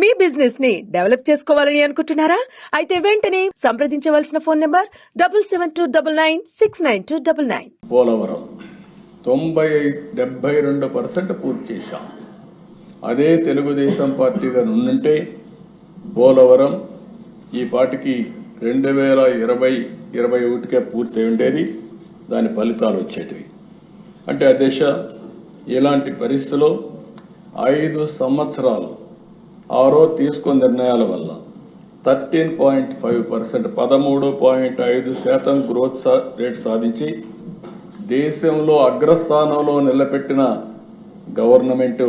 మీ business ని develop చేసుకోవాలని అనుకుంటున్నారా? అయితే వెంటనే సంప్రదించవలసిన ఫోన్ నంబర్ 7729969299. పోలవరం 72% పూర్తి చేశాం. అదే తెలుగుదేశం పార్టీగా నుండి పోలవరం ఈ పాటికి 2020-21కే పూర్తి ఉండేది. దాని ఫలితాలు వచ్చేటివి. అంటే ఆ దేశ ఇలాంటి పరిస్థితుల్లో 5 సంవత్సరాలు ఆరో తీసుకున్న నిర్ణయాల వల్ల 13.5% 13.5% గ్రోత్ రేట్ సాధించి దేశంలో అగ్రస్థానంలో నిలబెట్టిన గవర్నమెంటు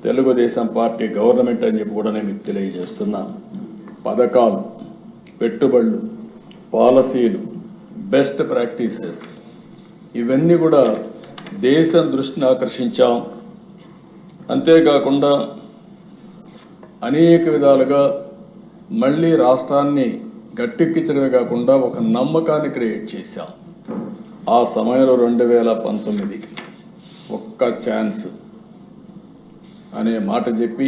తెలుగుదేశం పార్టీ గవర్నమెంట్ అని చెప్పి కూడా నేను మీకు తెలియజేస్తున్నా. పథకాలు, పెట్టుబడులు, పాలసీలు, బెస్ట్ ప్రాక్టీసెస్ ఇవన్నీ కూడా దేశం దృష్టిని ఆకర్షించాం. అంతేకాకుండా అనేక విధాలుగా మళ్ళీ రాష్ట్రాన్ని గట్టెక్కించడమే కాకుండా ఒక నమ్మకాన్ని క్రియేట్ చేశాం. ఆ సమయంలో 2019 ఒక్క ఛాన్స్ అనే మాట చెప్పి,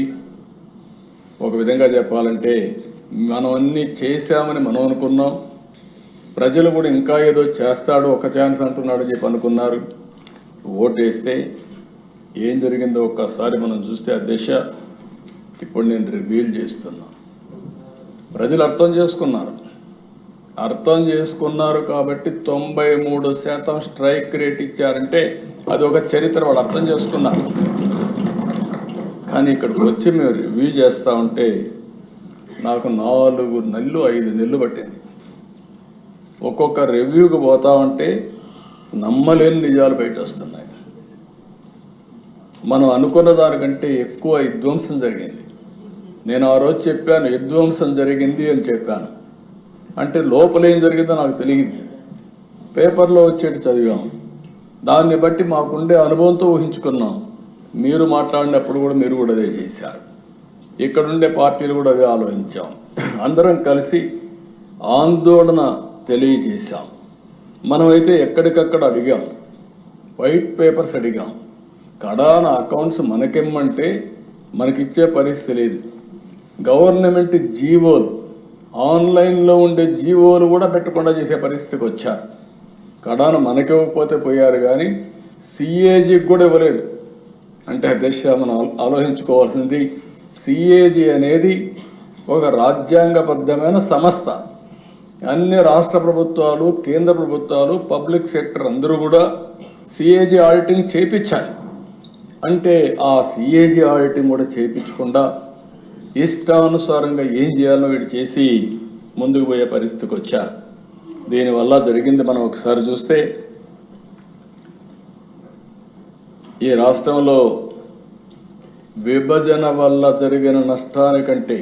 ఒక విధంగా చెప్పాలంటే మనం అన్నీ చేశామని మనం అనుకున్నాం. ప్రజలు కూడా ఇంకా ఏదో చేస్తాడు, ఒక ఛాన్స్ అంటున్నాడు చెప్పి అనుకున్నారు. ఓటేస్తే ఏం జరిగిందో ఒక్కసారి మనం చూస్తే ఆ దిశ ఇప్పుడు నేను రివీల్ చేస్తున్నా. ప్రజలు అర్థం చేసుకున్నారు కాబట్టి 93% స్ట్రైక్ రేట్ ఇచ్చారంటే అది ఒక చరిత్ర. వాళ్ళు అర్థం చేసుకున్నారు. కానీ ఇక్కడికి వచ్చి మేము రివ్యూ చేస్తూ ఉంటే నాకు 4 నెలలు 5 నెలలు పట్టింది. ఒక్కొక్క రివ్యూకి పోతా ఉంటే నమ్మలేని నిజాలు బయట వస్తున్నాయి. మనం అనుకున్న దానికంటే ఎక్కువ విధ్వంసం జరిగింది. నేను ఆ రోజు చెప్పాను, విధ్వంసం జరిగింది అని చెప్పాను. అంటే లోపల ఏం జరిగిందో నాకు తెలియదు. పేపర్లో వచ్చేటి చదివాం. దాన్ని బట్టి మాకుండే అనుభవంతో ఊహించుకున్నాం. మీరు మాట్లాడినప్పుడు కూడా మీరు కూడా అదే చేశారు. ఇక్కడుండే పార్టీలు కూడా అదే ఆలోచించాం. అందరం కలిసి ఆందోళన తెలియజేశాం. మనమైతే ఎక్కడికక్కడ అడిగాం, వైట్ పేపర్స్ అడిగాం. కడాన అకౌంట్స్ మనకిమ్మంటే మనకిచ్చే పరిస్థితి లేదు. గవర్నమెంట్ జీవోలు, ఆన్లైన్లో ఉండే జీవోలు కూడా పెట్టకుండా చేసే పరిస్థితికి వచ్చారు. కడాన మనకివ్వకపోతే పోయారు, కానీ సిఏజీకి కూడా ఇవ్వలేదు. అంటే దేశ మనం ఆలోచించుకోవాల్సింది, సిఏజీ అనేది ఒక రాజ్యాంగబద్ధమైన సంస్థ. అన్ని రాష్ట్ర ప్రభుత్వాలు, కేంద్ర ప్రభుత్వాలు, పబ్లిక్ సెక్టర్ అందరూ కూడా సిఏజీ ఆడిటింగ్ చేయించాలి. అంటే ఆ సిఏజీ ఆడిటింగ్ కూడా చేయించకుండా ఇష్టానుసారంగా ఏం చేయాలో వీడు చేసి ముందుకు పోయే పరిస్థితికి వచ్చారు. దీనివల్ల జరిగింది మనం ఒకసారి చూస్తే, ఈ రాష్ట్రంలో విభజన వల్ల జరిగిన నష్టానికంటే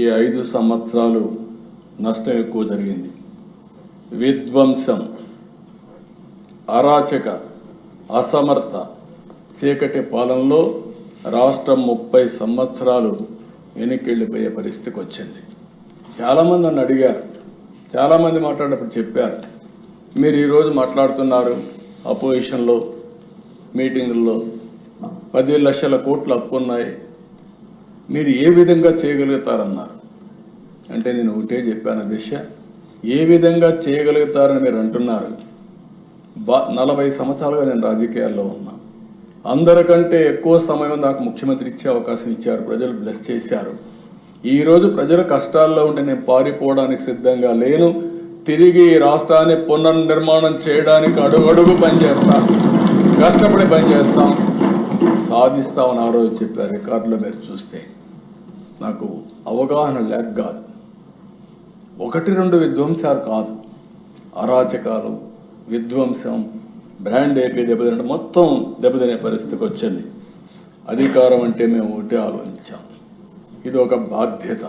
ఈ 5 సంవత్సరాలు నష్టం ఎక్కువ జరిగింది. విధ్వంసం, అరాచక, అసమర్థ, చీకటి పాలనలో రాష్ట్రం 30 సంవత్సరాలు వెనక్కి పరిస్థితికి వచ్చింది. చాలామంది నన్ను అడిగారు, చాలామంది మాట్లాడినప్పుడు చెప్పారు, మీరు ఈరోజు మాట్లాడుతున్నారు అపోజిషన్లో మీటింగుల్లో 10 లక్షల కోట్లు అప్పు ఉన్నాయి, మీరు ఏ విధంగా చేయగలుగుతారన్నారు. అంటే నేను ఒకటే చెప్పాను, దిశ ఏ విధంగా చేయగలుగుతారని మీరు అంటున్నారు. 40 సంవత్సరాలుగా నేను రాజకీయాల్లో ఉన్నా. అందరికంటే ఎక్కువ సమయం నాకు ముఖ్యమంత్రి ఇచ్చే అవకాశం ఇచ్చారు. ప్రజలు బ్లెస్ చేశారు. ఈరోజు ప్రజలు కష్టాల్లో ఉంటే నేను పారిపోవడానికి సిద్ధంగా లేను. తిరిగి ఈ రాష్ట్రాన్ని పునర్నిర్మాణం చేయడానికి అడుగడుగు పనిచేస్తాం, కష్టపడి పనిచేస్తాం, సాధిస్తామని ఆ రోజు చెప్పారు. రికార్డులో మీరు చూస్తే నాకు అవగాహన లేక కాదు, 1-2 విధ్వంసాలు కాదు, అరాచకాలు, విధ్వంసం, బ్రాండ్ ఏపీ దెబ్బతిన మొత్తం దెబ్బతినే పరిస్థితికి వచ్చింది. అధికారం అంటే మేము ఒకటే ఆలోచించాం, ఇది ఒక బాధ్యత.